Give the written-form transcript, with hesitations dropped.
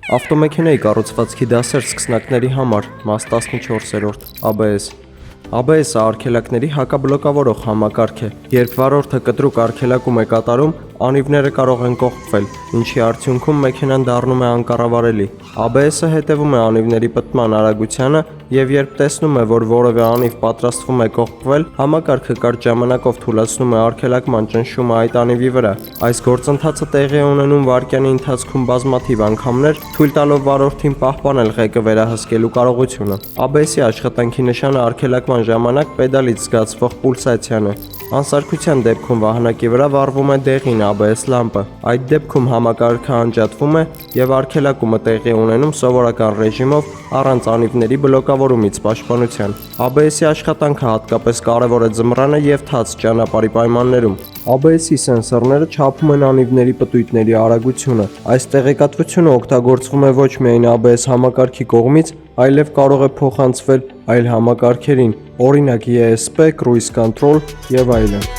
Ավտոմեքենայի կառուցվածքի դասեր սկսնակների համար, մաս 14-րդ, ABS։ ABS-ը արգելակների հակաբլոկավորող համակարգ է։ Երբ վարորդը կտրուկ արգելակում է կատարում, անիվները կարող են կողպվել, ինչի արդյունքում մեքենան դառնում է անկառավարելի։ ABS-ը հետևում է անիվների պտտման արագությանը և երբ տեսնում է, որ որևէ անիվ պատրաստվում է կողպվել, համակարգը կարճ ժամանակով թուլացնում է արգելակման ճնշումը այդ անիվի վրա։ Այս գործընթացը տեղի է ունենում վայրկյանի ընթացքում բազմաթիվ անգամներ, թույլ տալով վարորդին պահպանել ղեկը վերահսկելու կարողությունը։ ABS-ի աշխատանքի նշանը արգելակման ժամանակ պեդալից զգացվող պուլսացիան է։ Անսարքության դեպքում վահանակի վրա վառվում է դեղին ABS լամպը։ Այդ դեպքում համակարգը անջատվում է և արգելակումը տեղի է ունենում սովորական ռեժիմով առանց անիվների բլոկավորումից պաշտպանության։ ABS-ի աշխատանքը հատկապես կարևոր է ձմռանը և թաց ճանապարհի պայմաններում։ ABS-ի սենսորները չափում են անիվների պտույտների արագությունը։ Այս տեղեկատվությունը օգտագործվում է ոչ միայն ABS համակարգի կողմից, այլև կարող է փոխանցվել այլ համակարգերին, օրինակ ESP, Cruise Control և այլն։